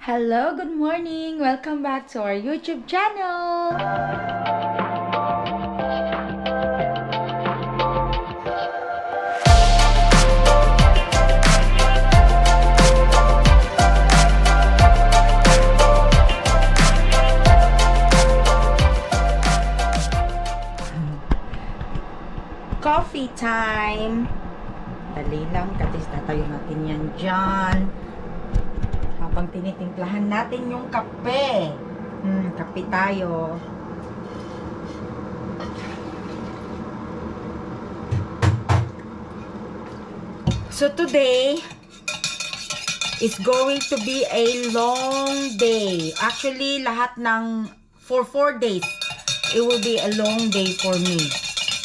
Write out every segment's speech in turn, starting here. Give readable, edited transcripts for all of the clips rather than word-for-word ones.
Hello, good morning! Welcome back to our YouTube channel! Coffee time! Dali lang, katis tatayo natin yan dyan. Habang tinitimplahan natin yung kape. Kape tayo. So today is going to be a long day. Actually, lahat ng for 4 days, it will be a long day for me.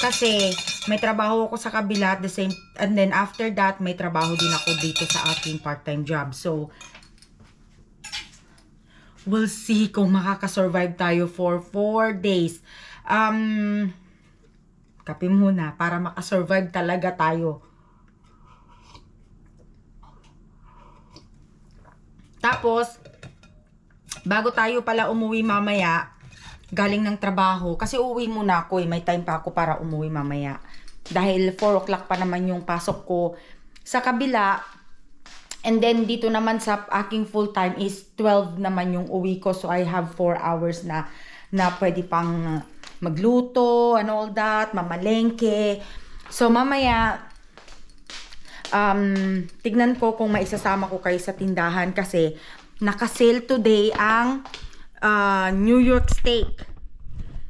Kasi may trabaho ako sa kabila at the same, and then after that, may trabaho din ako dito sa aking part-time job. So, we'll see kung makakasurvive tayo for 4 days. Kape muna para makasurvive talaga tayo. Tapos, bago tayo pala umuwi mamaya, galing ng trabaho, kasi uuwi muna ako may time pa ako para umuwi mamaya. Dahil 4 o'clock pa naman yung pasok ko sa kabila. And then, dito naman sa aking full time is 12 naman yung uwi ko. So, I have 4 hours na pwede pang magluto and all that, mamalengke. So, mamaya, tignan ko kung maisasama ko kayo sa tindahan kasi naka-sale today ang New York steak.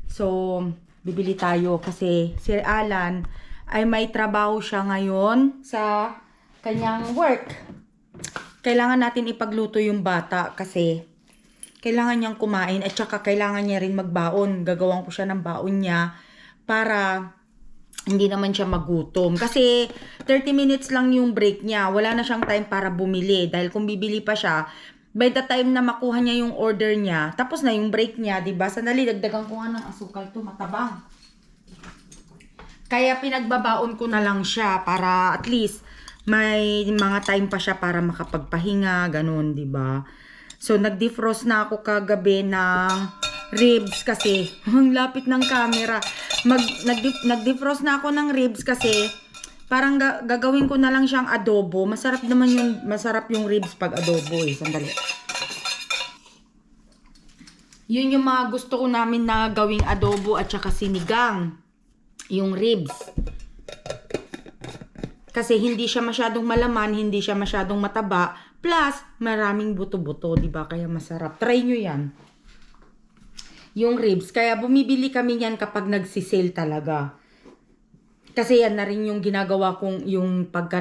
So, bibili tayo kasi Sir Alan ay may trabaho siya ngayon sa kanyang work. Kailangan natin ipagluto yung bata kasi kailangan niyang kumain at saka kailangan niya rin magbaon. Gagawan ko siya ng baon niya para hindi naman siya magutom. Kasi 30 minutes lang yung break niya. Wala na siyang time para bumili. Dahil kung bibili pa siya, by the time na makuha niya yung order niya, tapos na yung break niya, diba? Sandali, dagdagan ko nga ng asukal to, matabang. Kaya pinagbabaon ko na lang siya para at least may mga time pa siya para makapagpahinga, ganun, diba? So, nag-defrost na ako kagabi ng ribs kasi ang lapit ng camera. Nag-defrost na ako ng ribs kasi parang gagawin ko na lang siyang adobo. Masarap yung ribs pag adobo eh. Sandali. Yun yung mga gusto ko namin na gawing adobo at saka sinigang. Yung ribs. Kasi hindi siya masyadong malaman, hindi siya masyadong mataba. Plus, maraming buto-buto, diba? Kaya masarap. Try nyo yan. Yung ribs. Kaya bumibili kami yan kapag nagsisale talaga. Kasi yan na rin yung ginagawa kong yung pagka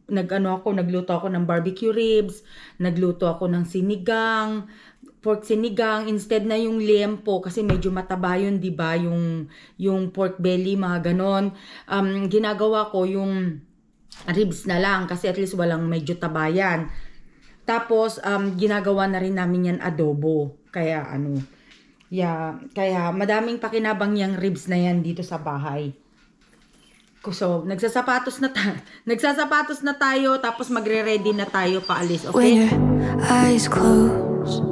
nagluto ako ng barbecue ribs, nagluto ako ng sinigang, pork sinigang, instead na yung liempo kasi medyo mataba yun, diba? Yung pork belly, mga ganon. Ginagawa ko yung ribs na lang kasi at least walang medyo taba yan. Tapos, ginagawa na rin namin yan adobo. Kaya kaya madaming pakinabang yung ribs na yan dito sa bahay. So, nagsasapatos na tayo tapos magre-ready na tayo paalis, okay? When your eyes close,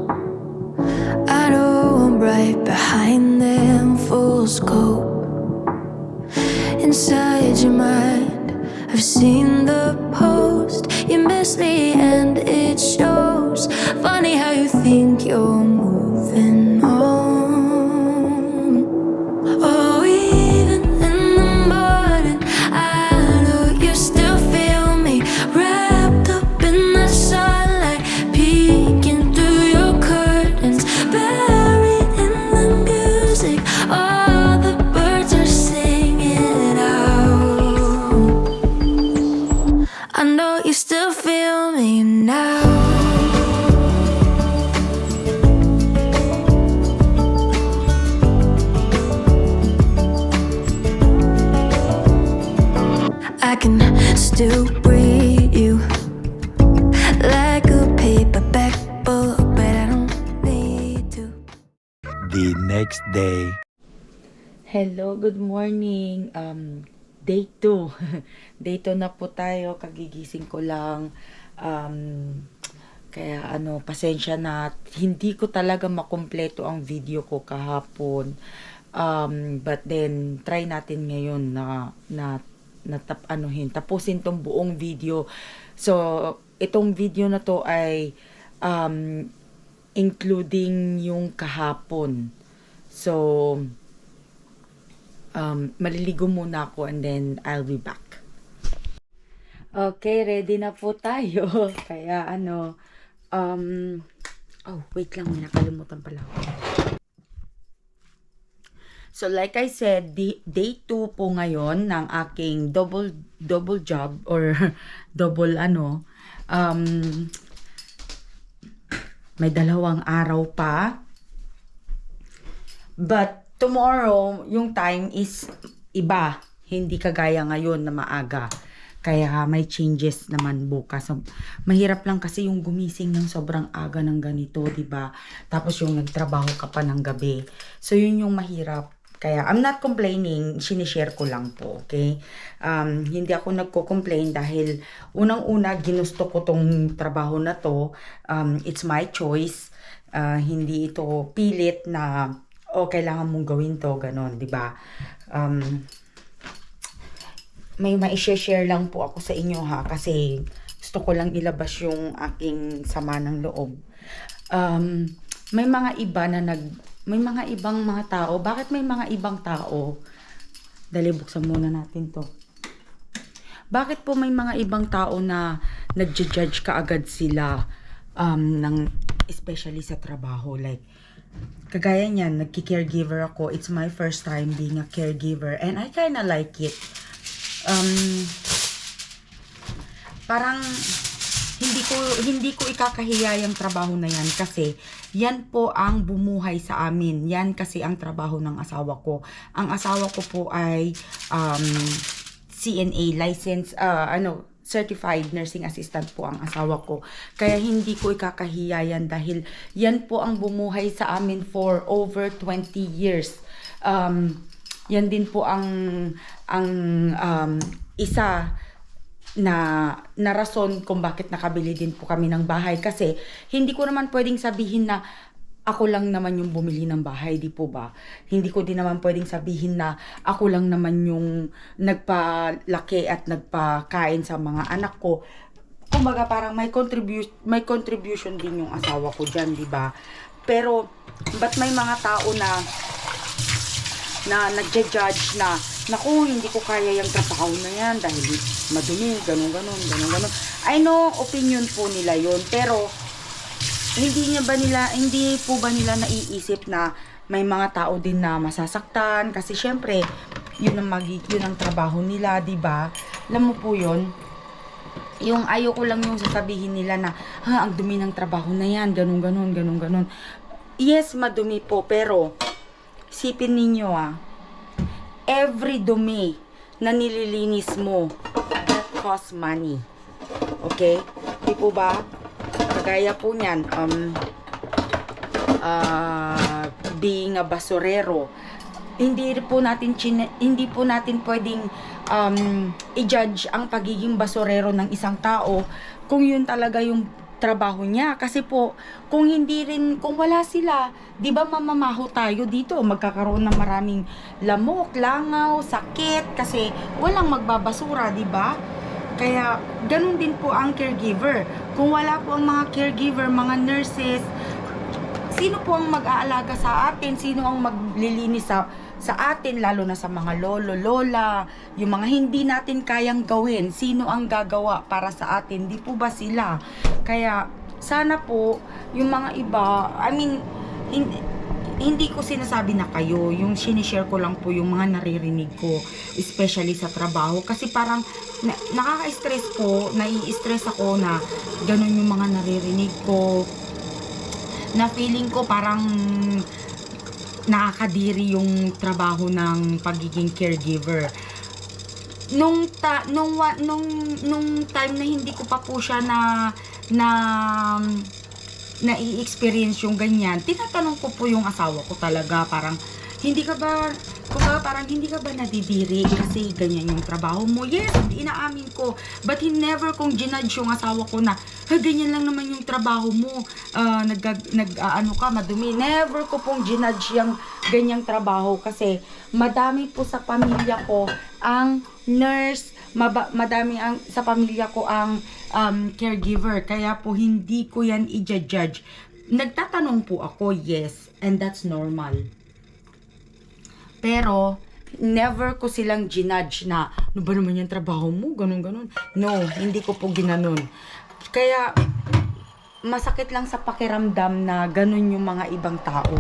I know I'm right behind them, full scope. Inside your mind, I've seen the post. You miss me and it shows. Funny how you think you're moving on. Oh, even in the morning, I know you still feel me. Wrapped up in the sunlight, peeking through your curtains, buried in the music. All the birds are singing out. I know you still feel me now. I can still read you like a paperback book, but I don't need to. The next day. Hello, good morning. Day 2. Day 2 na po tayo. Kagigising ko lang. Kaya pasensya na hindi ko talaga makumpleto ang video ko kahapon. But then try natin ngayon tapusin tong buong video. So itong video na to ay including yung kahapon. So maliligo muna ako and then I'll be back. Okay, ready na po tayo. Kaya wait lang, may nakalimutan pala ako. So like I said, day 2 po ngayon ng aking double job or double may 2 araw pa. But tomorrow, yung time is iba. Hindi kagaya ngayon na maaga. Kaya may changes naman bukas. So, mahirap lang kasi yung gumising ng sobrang aga ng ganito, 'di ba? Tapos yung nagtrabaho ka pa ng gabi. So yun yung mahirap. Kaya I'm not complaining, sinishare ko lang po, okay? Hindi ako nagko-complain dahil unang-una ginusto ko tong trabaho na to. It's my choice. Hindi ito pilit na kailangan mong gawin to, ganon, 'di ba? May ma-share lang po ako sa inyo ha, kasi gusto ko lang ilabas yung aking sama ng loob. May mga iba na may mga ibang mga tao. Bakit may mga ibang tao? Dali, buksan muna natin to. Bakit po may mga ibang tao na nagja-judge kaagad sila especially sa trabaho? Like, kagaya niyan, nagki-caregiver ako. It's my first time being a caregiver and I kinda like it. Parang hindi ko ikakahiya yung trabaho na yan kasi yan po ang bumuhay sa amin. Yan kasi ang trabaho ng asawa ko. Ang asawa ko po ay CNA license, certified nursing assistant po ang asawa ko. Kaya hindi ko ikakahiya yan dahil yan po ang bumuhay sa amin for over 20 years. Yan din po ang isa na rason kung bakit nakabili din po kami ng bahay, kasi hindi ko naman pwedeng sabihin na ako lang naman yung bumili ng bahay, di po ba? Hindi ko din naman pwedeng sabihin na ako lang naman yung nagpalaki at nagpakain sa mga anak ko. Kumbaga parang may contribution din yung asawa ko diyan, di ba? Pero but may mga tao na nagja-judge na, naku, hindi ko kaya yung trabaho na yan dahil madumi, ganun. I know, opinion po nila yon, pero hindi po ba nila naiisip na may mga tao din na masasaktan? Kasi syempre, yun ang trabaho nila, di ba? Alam mo po yun, yung ayoko lang yung sasabihin nila na, ang dumi ng trabaho na yan, ganun. Yes, madumi po, pero isipin ninyo every dumi na nililinis mo cost money. Okay? Di po ba? Kagaya po niyan, being a basurero, hindi po natin pwedeng i-judge ang pagiging basurero ng isang tao kung yun talaga yung trabaho niya. Kasi po, kung wala sila, di ba mamamaho tayo dito, magkakaroon ng maraming lamok, langaw, sakit, kasi walang magbabasura, di ba? Kaya, ganun din po ang caregiver. Kung wala po ang mga caregiver, mga nurses, sino po ang mag-aalaga sa atin? Sino ang maglilinis sa atin, lalo na sa mga lolo, lola, yung mga hindi natin kayang gawin, sino ang gagawa para sa atin? Di po ba sila? Kaya sana po yung mga iba, hindi ko sinasabi na kayo, yung sinishare ko lang po yung mga naririnig ko, especially sa trabaho, kasi parang nakaka-stress po, nai-stress ako na ganun yung mga naririnig ko, na feeling ko parang nakakadiri yung trabaho ng pagiging caregiver. Nung time na hindi ko pa po siya na i-experience yung ganyan, tinatanong ko po yung asawa ko talaga, parang hindi ka ba Kumbaga parang hindi ka ba nadidiri kasi ganyan yung trabaho mo? Yes, inaamin ko. But he never kong ginudge yung asawa ko na, ganyan lang naman yung trabaho mo. Ano ka, madumi. Never ko pong ginudge yung ganyang trabaho kasi madami po sa pamilya ko ang nurse, madami sa pamilya ko ang caregiver. Kaya po hindi ko yan i-judge. Nagtatanong po ako, yes, and that's normal. Pero, never ko silang ginudge na, ano ba naman yung trabaho mo? Ganun. No, hindi ko po ginanon. Kaya, masakit lang sa pakiramdam na ganun yung mga ibang tao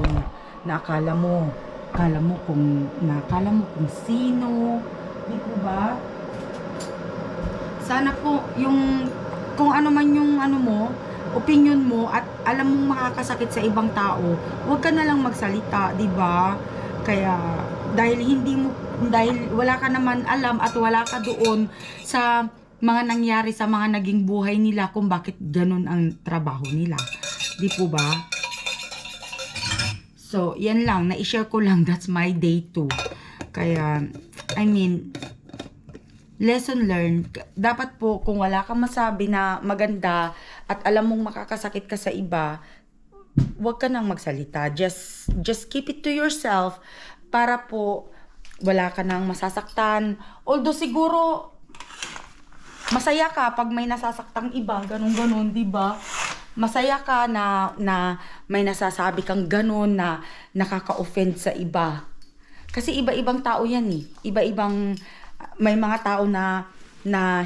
na akala mo kung sino, di po ba? Sana po, kung ano man yung opinion mo at alam mong makakasakit sa ibang tao, huwag ka na lang magsalita, di ba? Kaya dahil wala ka naman alam at wala ka doon sa mga nangyari sa mga naging buhay nila kung bakit ganun ang trabaho nila. Di po ba? So, yan lang. Na-share ko lang. That's my day 2. Kaya, lesson learned. Dapat po, kung wala kang masabi na maganda at alam mong makakasakit ka sa iba, huwag ka nang magsalita. Just keep it to yourself para po wala ka nang masasaktan. Although siguro masaya ka pag may nasasaktang iba, ganun, 'di ba? Masaya ka na may nasasabi kang ganun na nakaka-offend sa iba. Kasi iba-ibang tao 'yan eh. May mga tao na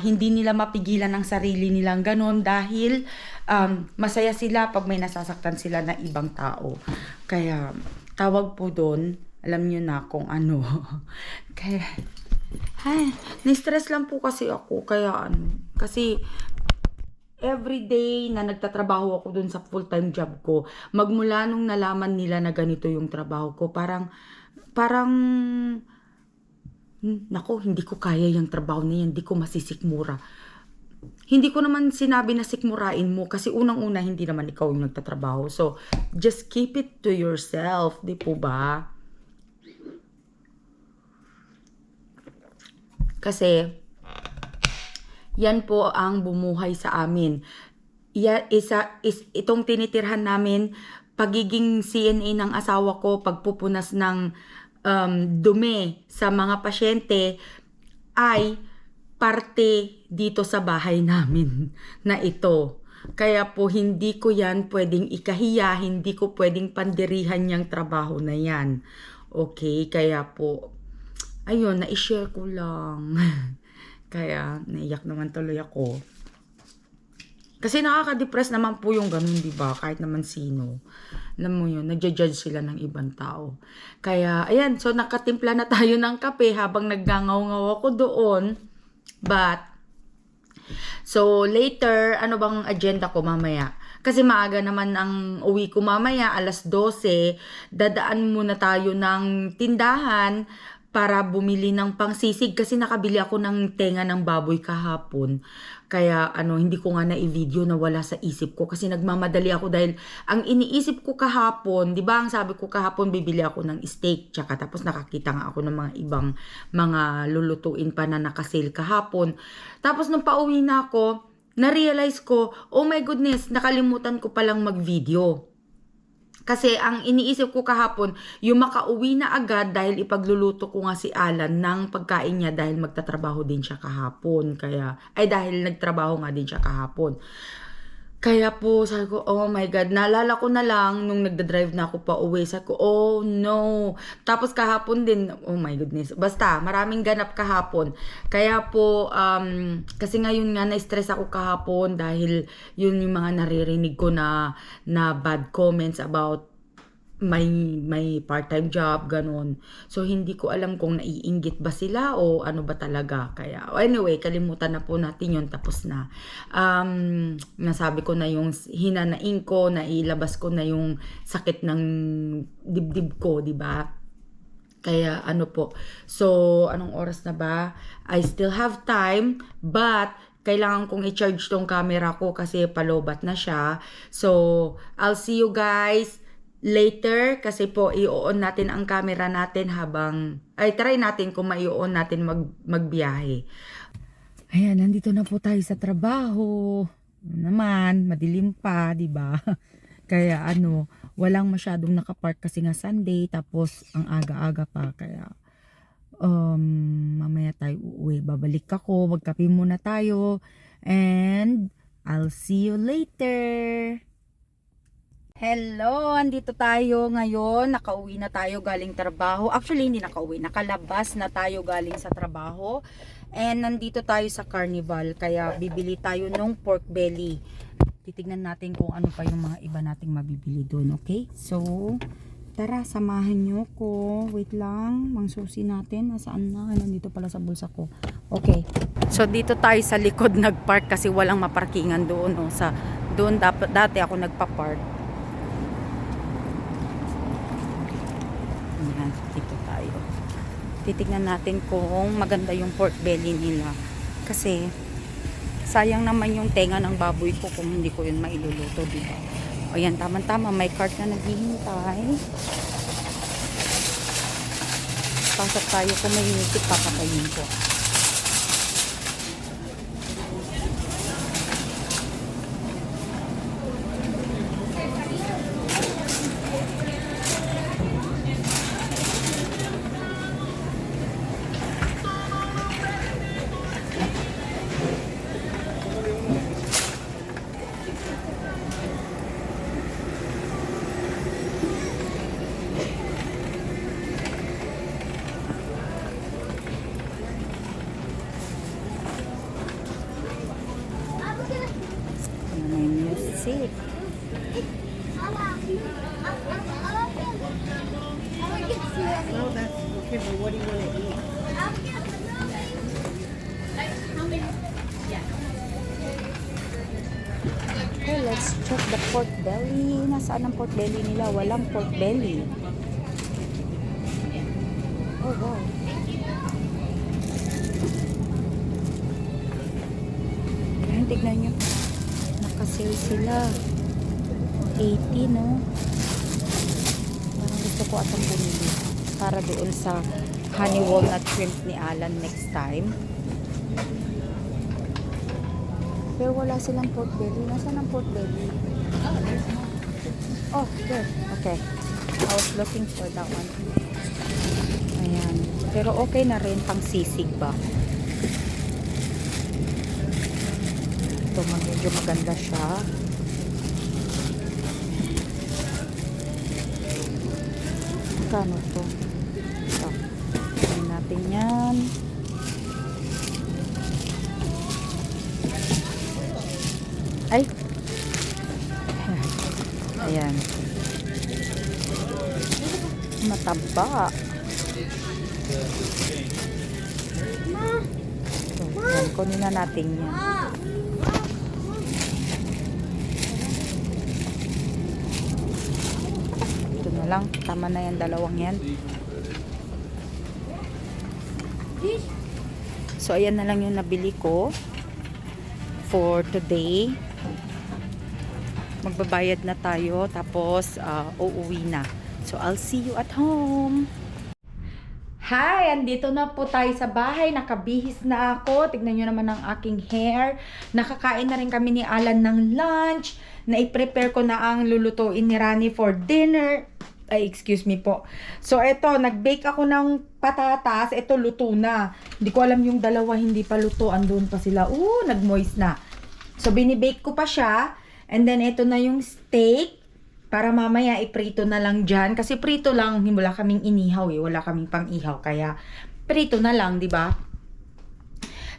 hindi nila mapigilan ang sarili nilang ganun dahil masaya sila pag may nasasaktan sila na ibang tao. Kaya tawag po doon, alam niyo na kung ano. Kaya ni-stress lang po kasi ako. Kaya kasi everyday na nagtatrabaho ako doon sa full-time job ko, magmula nung nalaman nila na ganito yung trabaho ko, parang nako, hindi ko kaya yung trabaho na yan, hindi ko masisikmura. Hindi ko naman sinabi na sikmurain mo kasi unang-una hindi naman ikaw yung nagtatrabaho. So, just keep it to yourself, di po ba? Kasi, yan po ang bumuhay sa amin. Itong tinitirhan namin, pagiging CNA ng asawa ko, pagpupunas ng dumi sa mga pasyente ay parte dito sa bahay namin na ito. Kaya po hindi ko yan pwedeng ikahiya, hindi ko pwedeng pandirihan yung trabaho na yan. Okay, kaya po, ayun, na-share ko lang. Kaya naiyak naman tuloy ako. Kasi nakaka-depress naman po yung ganun, di ba? Kahit naman sino. Alam mo yun, nagja-judge sila ng ibang tao. Kaya, ayan, so nakatimpla na tayo ng kape habang naggangaw-ngaw ako doon. So later, ano bang agenda ko mamaya? Kasi maaga naman ang uwi ko mamaya, 12:00. Dadaan muna tayo ng tindahan para bumili ng pangsisig kasi nakabili ako ng tenga ng baboy kahapon. Kaya hindi ko nga na-i-video na wala sa isip ko kasi nagmamadali ako dahil ang iniisip ko kahapon, 'di ba? Ang sabi ko kahapon bibili ako ng steak tsaka tapos nakakita nga ako ng mga ibang mga lulutuin pa na naka-sale kahapon. Tapos nung pauwi na ako, na-realize ko, oh my goodness, nakalimutan ko palang mag-video. Kasi ang iniisip ko kahapon, yung makauwi na agad dahil ipagluluto ko nga si Alan ng pagkain niya dahil magtatrabaho din siya kahapon. Dahil nagtrabaho nga din siya kahapon. Kaya po, sabi ko, oh my God, naalala ko na lang nung nagdadrive na ako pa uwi. Sabi ko, oh no. Tapos kahapon din, oh my goodness. Basta, maraming ganap kahapon. Kaya po, kasi ngayon nga na-stress ako kahapon dahil yun yung mga naririnig ko na bad comments about may part-time job, ganun. So, hindi ko alam kung naiinggit ba sila o ano ba talaga. Kaya, anyway, kalimutan na po natin yun. Tapos na. Nasabi ko na yung hinanain ko, nailabas ko na yung sakit ng dibdib ko, di ba? Kaya, po. So, anong oras na ba? I still have time, but kailangan kong i-charge tong camera ko kasi palobat na siya. So, I'll see you guys later kasi po i-on natin ang camera natin habang try natin kung mai-on natin magbiyahe. Ayan, nandito na po tayo sa trabaho. Naman, madilim pa, 'di ba? Kaya walang masyadong nakapark kasi nga Sunday, tapos ang aga-aga pa, kaya mamaya tayo uuwi. Babalik ako, magkape muna tayo, and I'll see you later. Hello, andito tayo ngayon. Nakauwi na tayo galing trabaho. Actually, hindi nakauwi. Nakalabas na tayo galing sa trabaho. And nandito tayo sa Carnival. Kaya bibili tayo ng pork belly. Titignan natin kung ano pa yung mga iba nating mabibili doon. Okay? So, tara, samahan nyo ko. Wait lang. Mangsusi natin. Nasaan na? Nandito pala sa bulsa ko. Okay. So, dito tayo sa likod nagpark kasi walang maparkingan doon. No? Doon dati ako nagpa-park. Ayan, dito tayo. Titignan natin kung maganda yung pork belly nila. Kasi, sayang naman yung tenga ng baboy ko kung hindi ko yun mailuluto, diba? O yan, tama-tama. May cart na naghihintay. Pasok tayo kung may inisip, papatayin ko. May music. No, that's okay, but what do you want to eat? Okay, let's check the pork belly. Nasaan ang pork belly nila? Walang pork belly. Oh, wow. Ayan, tignan nyo. Nakasale sila. 80, no? Parang gusto ko atang bumili. Para doon sa honey walnut shrimp ni Alan next time. Pero wala silang pork belly. Nasaan ang pork belly? Oh, there. Okay. I was looking for that one. Ayan. Pero okay na rin pang sisig ba? Ito, medyo maganda siya. Kano to? Ito. Tignan natin yan. Ay! Ayan. Mataba. So, yan, kunin na natin yan. Ito na lang. Tama na yan, dalawang yan. So, ayan na lang yung nabili ko for today. Magbabayad na tayo, tapos uuwi na. So, I'll see you at home. Hi! Andito na po tayo sa bahay. Nakabihis na ako. Tignan nyo naman ang aking hair. Nakakain na rin kami ni Alan ng lunch. Na-prepare ko na ang lulutuin ni Rani for dinner. Ay, excuse me po. So, eto, nag-bake ako ng patatas. Eto, luto na. Hindi ko alam yung dalawa, hindi pa luto. Andun pa sila. Nag-moist na. So, binibake ko pa siya. And then, ito na yung steak. Para mamaya, iprito na lang dyan. Kasi prito lang, wala kaming inihaw eh. Wala kaming pang-ihaw. Kaya, prito na lang, di ba?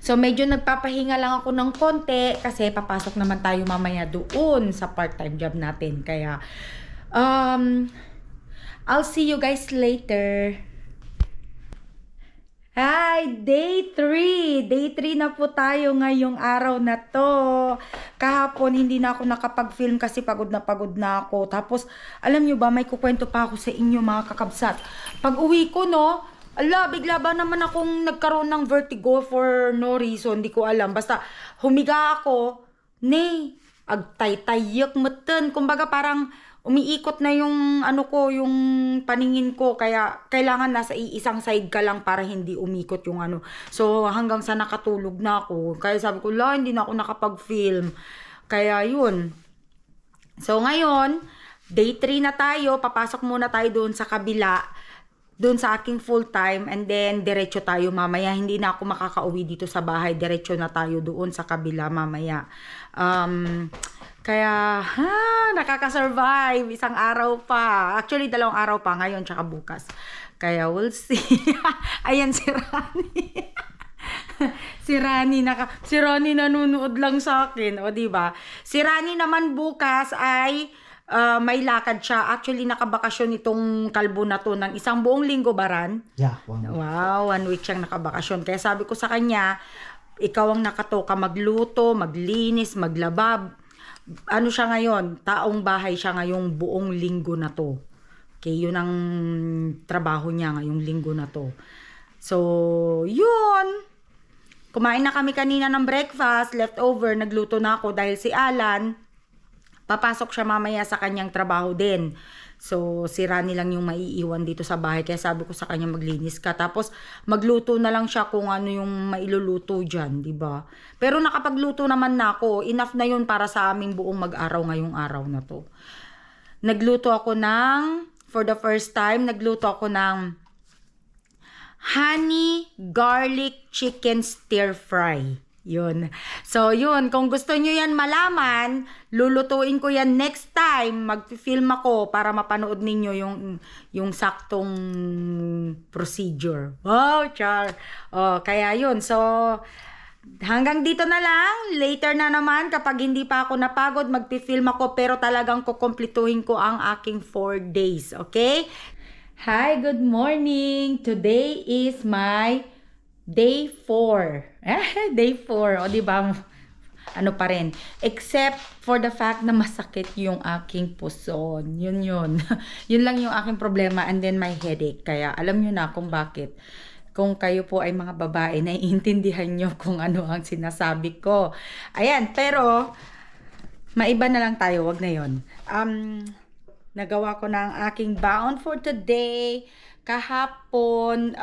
So, medyo nagpapahinga lang ako ng konti. Kasi, papasok naman tayo mamaya doon sa part-time job natin. Kaya, I'll see you guys later. Hi! Day 3! Day 3 na po tayo ngayong araw na to. Kahapon, hindi na ako nakapag-film kasi pagod na ako. Tapos, alam nyo ba, may kukwento pa ako sa inyo mga kakabsat. Pag uwi ko, no, bigla ba naman akong nagkaroon ng vertigo for no reason. Hindi ko alam. Basta, humiga ako. agtay-tayok meten. Kumbaga parang umiikot na yung yung paningin ko, kaya kailangan nasa isang side ka lang para hindi umikot yung So hanggang sa nakatulog na ako, kaya sabi ko hindi na ako nakapag-film. Kaya yun. So ngayon, day 3 na tayo, papasok muna tayo doon sa kabila, doon sa aking full time, and then diretso tayo mamaya. Hindi na ako makakauwi dito sa bahay, diretso na tayo doon sa kabila mamaya. Kaya, nakaka-survive. Isang araw pa. Actually, 2 araw pa ngayon, tsaka bukas. Kaya, we'll see. Ayan, si Rani. si Rani nanonood lang sa akin. O, diba? Si Rani naman bukas ay may lakad siya. Actually, nakabakasyon itong kalbo na to ng isang buong linggo, Baran. Yeah, 1 week. Wow, 1 week siyang nakabakasyon. Kaya sabi ko sa kanya, ikaw ang nakatoka magluto, maglinis, maglaba. Siya ngayon, taong bahay siya ngayong buong linggo na to. Okay, yun ang trabaho niya ngayong linggo na to. So, yun. Kumain na kami kanina ng breakfast, leftover, nagluto na ako dahil si Alan, papasok siya mamaya sa kanyang trabaho din. So, si Rani lang yung maiiwan dito sa bahay. Kaya sabi ko sa kanya, maglinis ka. Tapos, magluto na lang siya kung ano yung mailuluto dyan, di ba? Pero nakapagluto naman na ako. Enough na yun para sa aming buong mag-araw ngayong araw na to. For the first time, nagluto ako ng honey garlic chicken stir fry. Yun. So, yun. Kung gusto nyo yan malaman, lulutuin ko yan next time. Mag-film ako para mapanood ninyo yung saktong procedure. Wow, char. Kaya yun. So, hanggang dito na lang. Later na naman, kapag hindi pa ako napagod, mag-film ako. Pero talagang kukumplituhin ko ang aking 4 days. Okay? Hi, good morning. Today is my Day 4. Day 4. O, diba? Ano pa rin. Except for the fact na masakit yung aking puson. Yun. Yun lang yung aking problema. And then my headache. Kaya alam nyo na kung bakit. Kung kayo po ay mga babae, naiintindihan nyo kung ano ang sinasabi ko. Ayan. Pero, maiba na lang tayo. Wag na yun. Nagawa ko na ang aking baon for today. Kahapon,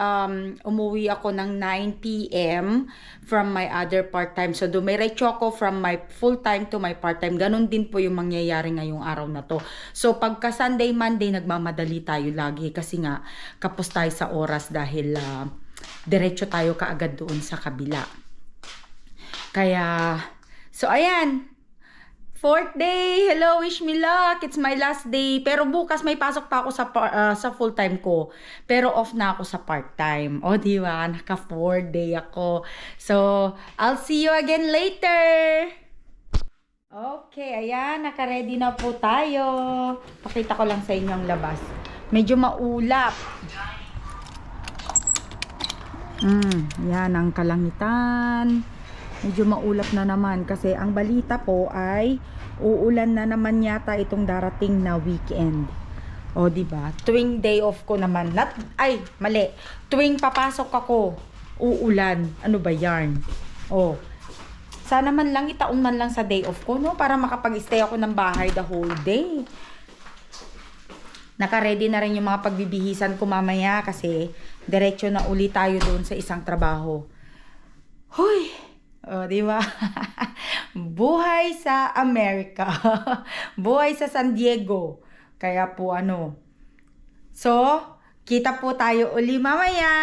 umuwi ako ng 9 p.m. from my other part-time. So, dumiretso ako from my full-time to my part-time. Ganon din po yung mangyayari ngayong araw na to. So, pagka Sunday, Monday, nagmamadali tayo lagi. Kasi nga, kapos tayo sa oras dahil diretso tayo kaagad doon sa kabila. Kaya, so ayan. 4th day! Hello, wish me luck! It's my last day. Pero bukas may pasok pa ako sa full-time ko. Pero off na ako sa part-time. O, diba? Naka 4 day ako. So, I'll see you again later! Okay, ayan. Naka-ready na po tayo. Pakita ko lang sa inyo ang labas. Medyo maulap. Yan ang kalangitan. Medyo maulap na naman kasi ang balita po ay uulan na naman yata itong darating na weekend. O, diba? Tuwing day off ko naman. Mali. Tuwing papasok ako, uulan. Ano ba yarn? O, sana man lang itaon man lang sa day off ko, no? Para makapag-stay ako ng bahay the whole day. Naka-ready na rin yung mga pagbibihisan ko mamaya kasi diretso na uli tayo doon sa isang trabaho. Hoy! O, diba? Buhay sa Amerika. Buhay sa San Diego. Kaya po So, kita po tayo uli mamaya.